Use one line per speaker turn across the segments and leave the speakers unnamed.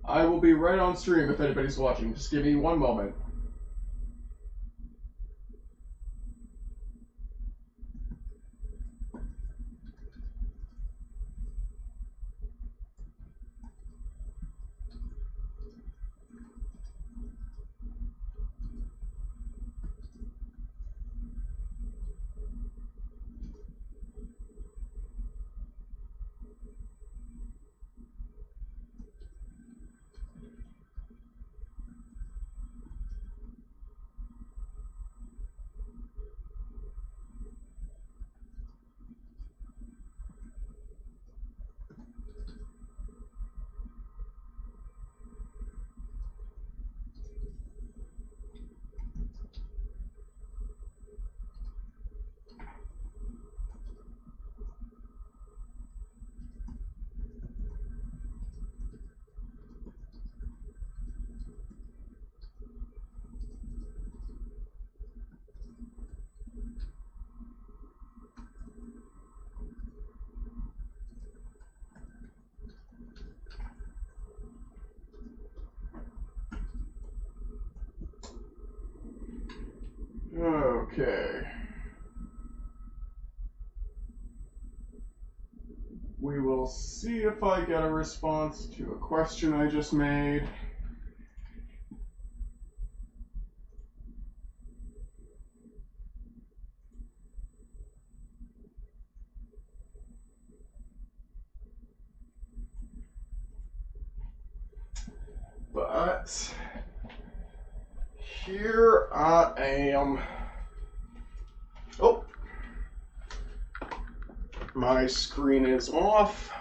I will be right on stream if anybody's watching. Just give me one moment. Okay. We will see if I get a response to a question I just made. But here I am. Oh, my screen is off.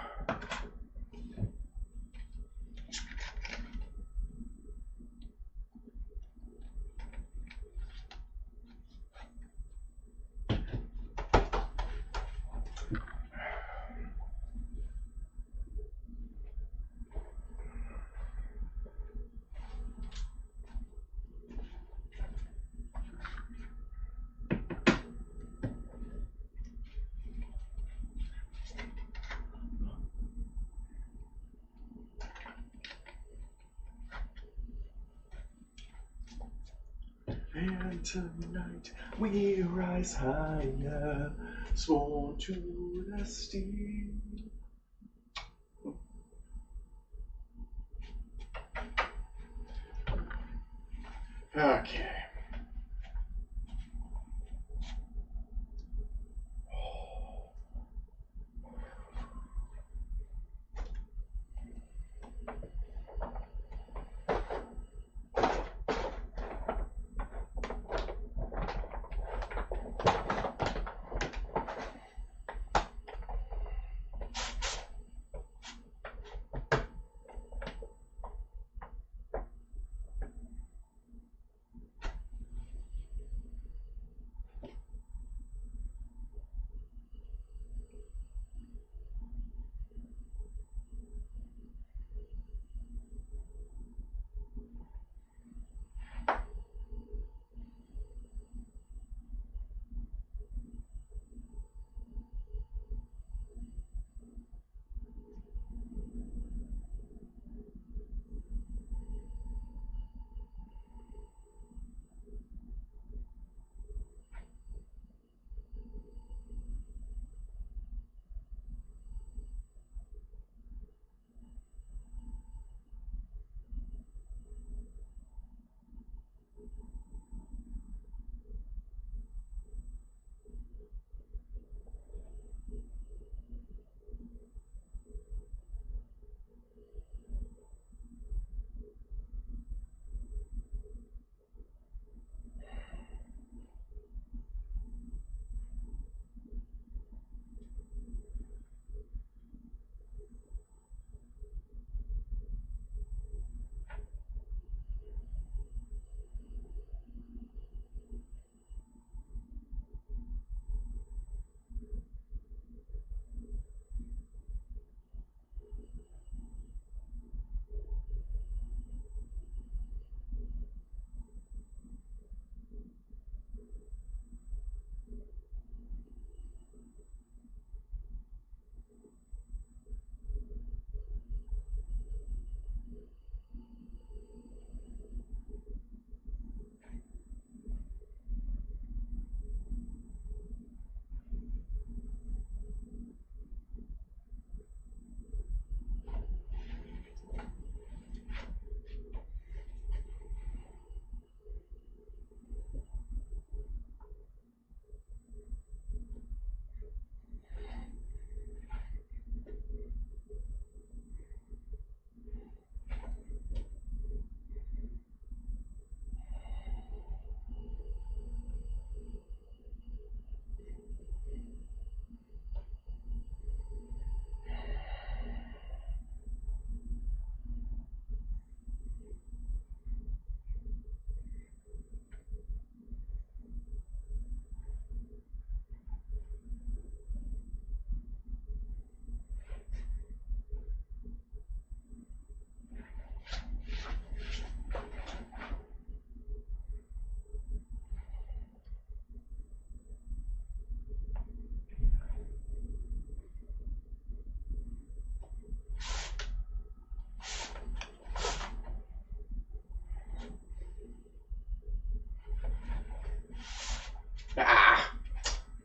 And tonight we rise higher, sworn to the steel. Okay.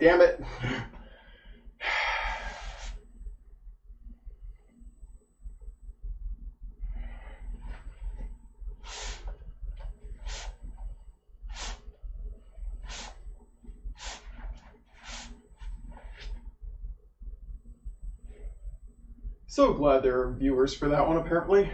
Damn it. So glad there are viewers for that one, apparently.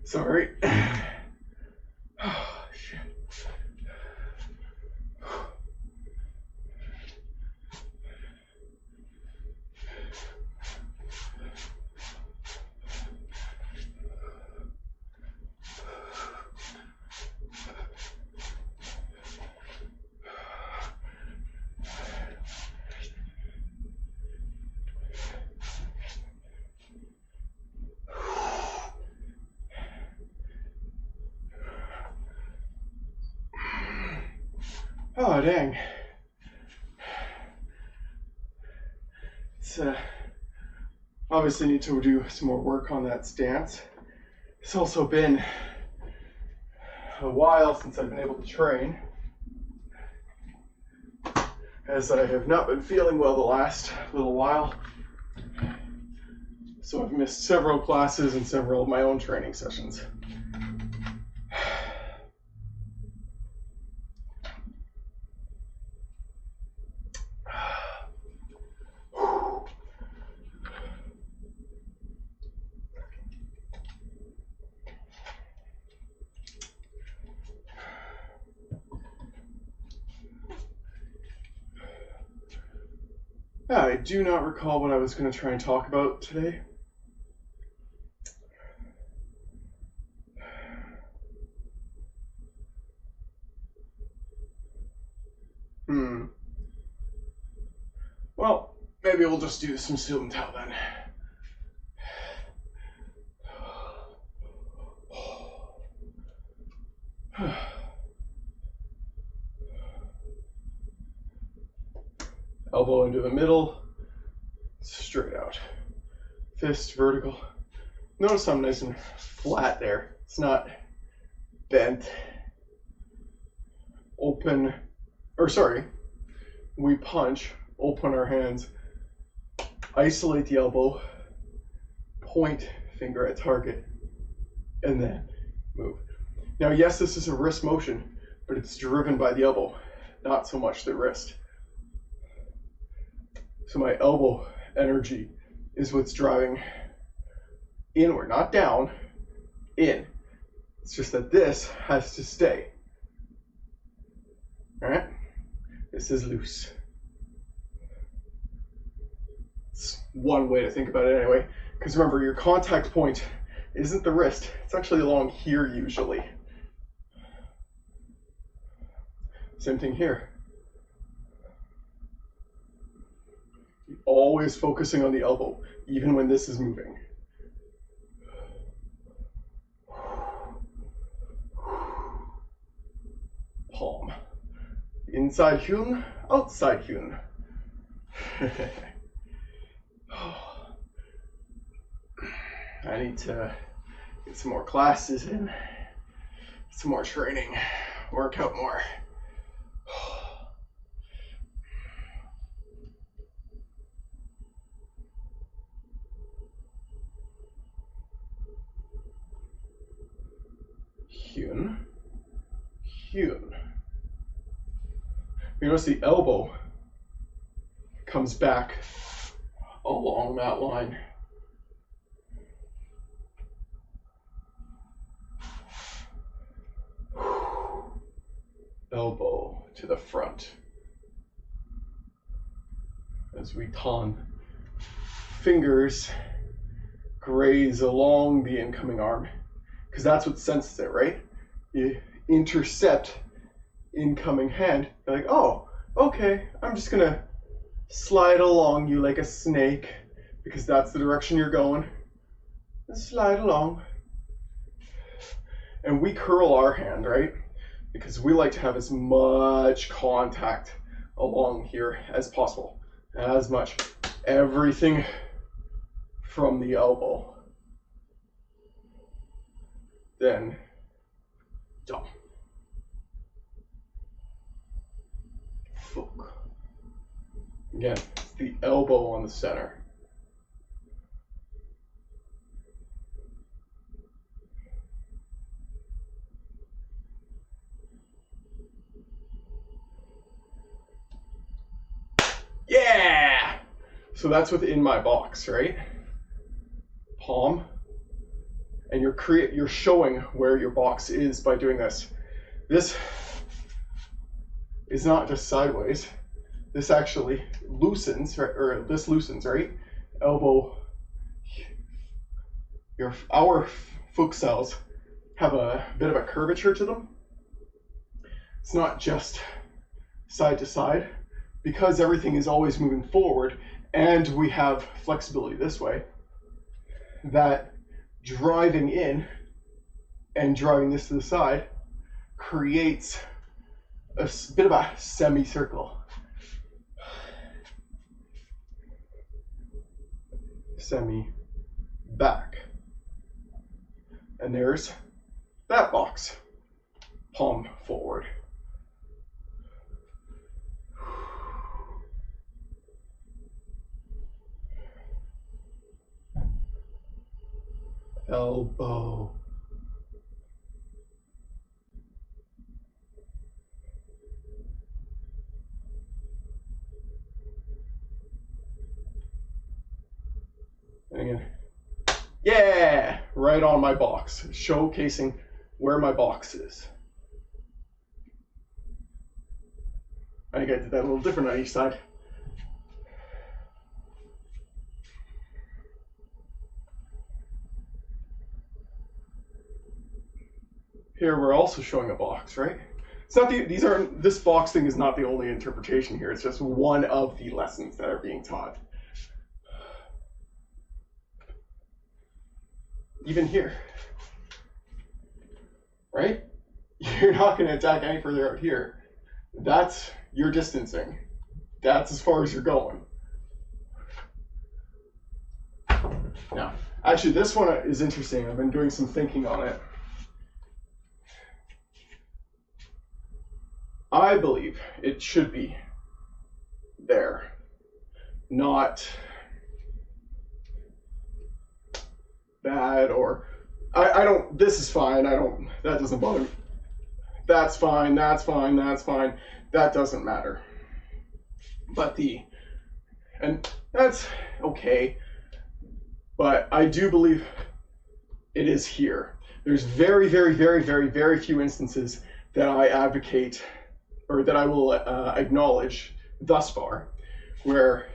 Sorry. Oh, shit. Oh, dang. It's obviously need to do some more work on that stance. It's also been a while since I've been able to train, as I have not been feeling well the last little while. So I've missed several classes and several of my own training sessions. I do not recall what I was going to try and talk about today. Well, maybe we'll just do some Show and Tell then. Elbow into the middle, straight out. Fist vertical. Notice I'm nice and flat there. It's not bent. Open, or sorry, we punch, open our hands, isolate the elbow, point finger at target, and then move. Now, yes, this is a wrist motion, but it's driven by the elbow, not so much the wrist. So my elbow energy is what's driving inward, not down, in. It's just that this has to stay. All right? This is loose. It's one way to think about it anyway. Because remember, your contact point isn't the wrist. It's actually along here usually. Same thing here. Always focusing on the elbow, even when this is moving. Palm. Inside Chun, outside Chun. I need to get some more classes in, some more training, work out more. Chun, Chun. You notice the elbow comes back along that line. Elbow to the front. As we ton, fingers graze along the incoming arm, because that's what senses it, right? You intercept incoming hand, you're like, oh, okay, I'm just gonna slide along you like a snake, because that's the direction you're going. Slide along. And we curl our hand, right? Because we like to have as much contact along here as possible. As much. Everything from the elbow. Then, jong. Fuck. Again, it's the elbow on the center. Yeah! So that's within my box, right? Palm. And you're showing where your box is by doing this. This is not just sideways. This actually loosens, right? Or this loosens, right? Elbow. Our foot cells have a bit of a curvature to them. It's not just side to side, because everything is always moving forward and we have flexibility this way, that driving in and driving this to the side creates a bit of a semicircle. Semi-back. And there's that box. Palm forward. Elbow. And again, yeah, right on my box, showcasing where my box is. I think I did that a little different on each side. Here we're also showing a box, right? It's not this box thing is not the only interpretation here. It's just one of the lessons that are being taught. Even here, right? You're not going to attack any further out here. That's your distancing. That's as far as you're going. Now, actually, this one is interesting. I've been doing some thinking on it. I believe it should be there, not bad, or I don't, this is fine, that doesn't bother me. That's fine, that's fine, that's fine. That doesn't matter. But and that's okay. But I do believe it is here. There's very, very, very, very, very few instances that I advocate or that I will acknowledge thus far where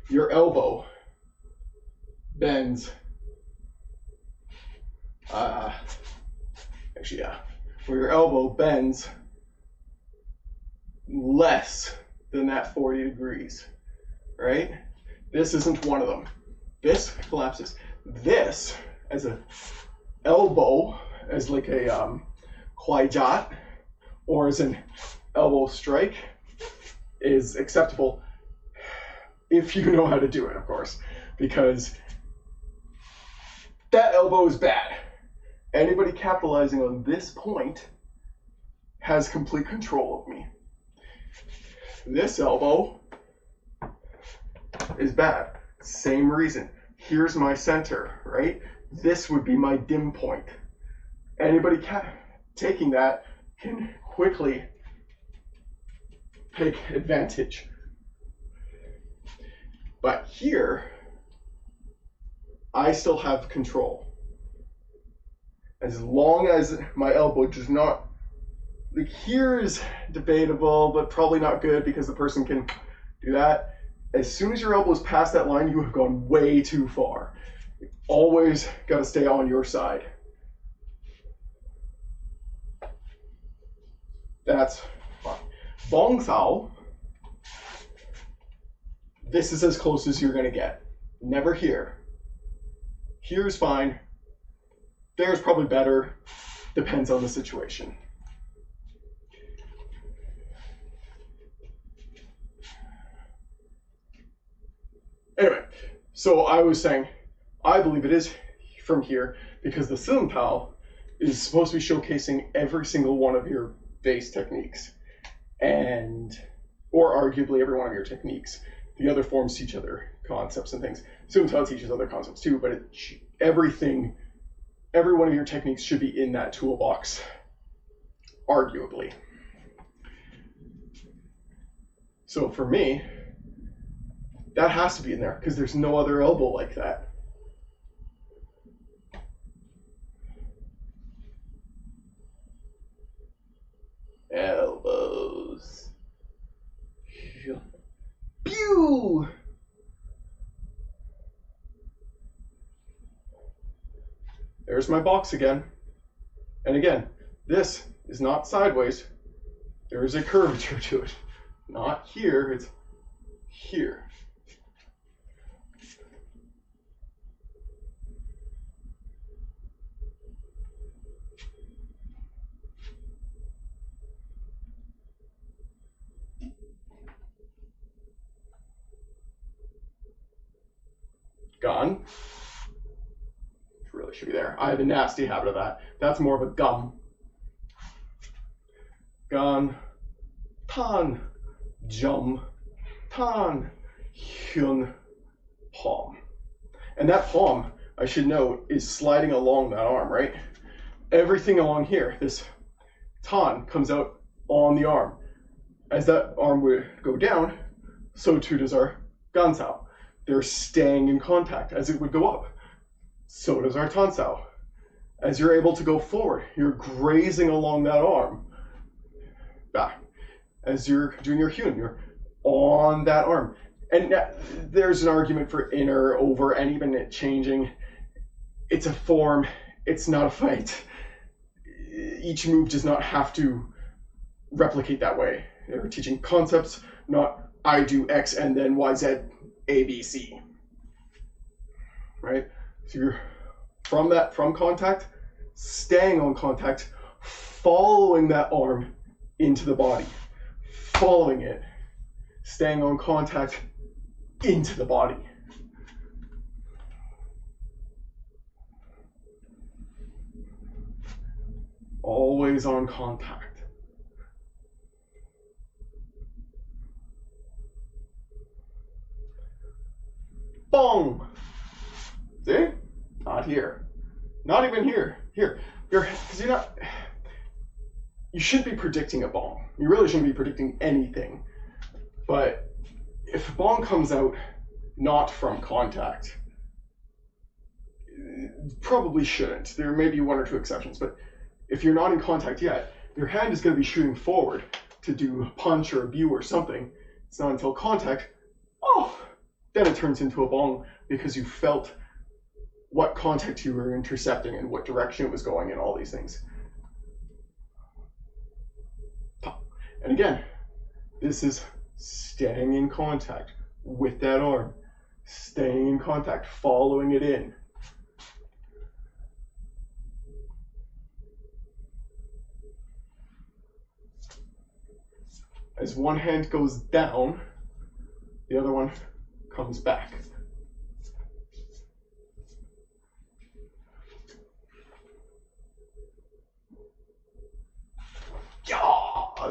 your elbow bends Actually, yeah, where your elbow bends less than that 40 degrees, right? This isn't one of them. This collapses. This, as a elbow, as like a kwai jat, or as an elbow strike, is acceptable if you know how to do it, of course, because that elbow is bad. Anybody capitalizing on this point has complete control of me. This elbow is bad. Same reason. Here's my center, right? This would be my dim point. Anybody taking that can quickly take advantage. But here, I still have control. As long as my elbow does not, like here is debatable, but probably not good because the person can do that. As soon as your elbow is past that line, you have gone way too far. You always got to stay on your side. That's fine. Bong Sao, this is as close as you're going to get. Never here. Here's fine. There's probably better. Depends on the situation. Anyway, so I was saying, I believe it is from here because the Sun Tao is supposed to be showcasing every single one of your base techniques, or arguably every one of your techniques. The other forms teach other concepts and things. Sun Tao teaches other concepts too, but every one of your techniques should be in that toolbox, arguably. So for me, that has to be in there because there's no other elbow like that. Elbows. Pew! There's my box again. And again, this is not sideways. There is a curvature to it. Not here, it's here. Gone. Really should be there. I have a nasty habit of that. That's more of a gum. Gone. Tan. Jum. Tan. Hyun. Palm. And that palm, I should note, is sliding along that arm, right? Everything along here, this tan comes out on the arm. As that arm would go down, so too does our gansao. They're staying in contact. As it would go up, so does our tansao. As you're able to go forward, you're grazing along that arm. Back. As you're doing your hyun, you're on that arm. And there's an argument for inner, over, and even it changing. It's a form. It's not a fight. Each move does not have to replicate that way. They're teaching concepts, not I do X and then Y, Z, A, B, C. Right? So you're from contact, staying on contact, following that arm into the body, following it, staying on contact into the body. Always on contact. Bong! See? Not here. Not even here. Here. Because you're not... You shouldn't be predicting a bong. You really shouldn't be predicting anything. But if a bong comes out not from contact, probably shouldn't. There may be one or two exceptions, but if you're not in contact yet, your hand is going to be shooting forward to do a punch or a view or something. It's not until contact, then it turns into a bong because you felt what contact you were intercepting and what direction it was going and all these things. And again, this is staying in contact with that arm, staying in contact, following it in. As one hand goes down, the other one comes back. Yeah,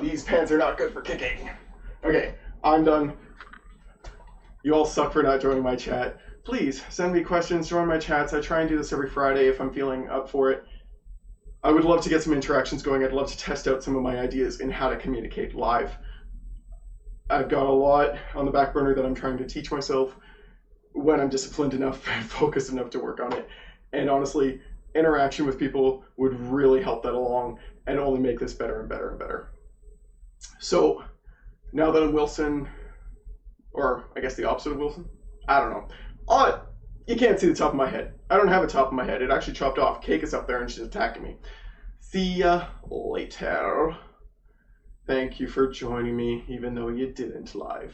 these pants are not good for kicking. Okay, I'm done. You all suck for not joining my chat. Please send me questions, join my chats. I try and do this every Friday if I'm feeling up for it. I would love to get some interactions going. I'd love to test out some of my ideas in how to communicate live. I've got a lot on the back burner that I'm trying to teach myself when I'm disciplined enough and focused enough to work on it. And honestly, interaction with people would really help that along and only make this better and better and better. So now that I'm Wilson, or I guess the opposite of Wilson, I don't know. You can't see the top of my head. I don't have a top of my head. It actually chopped off. Cake is up there and she's attacking me. See ya later. Thank you for joining me, even though you didn't live.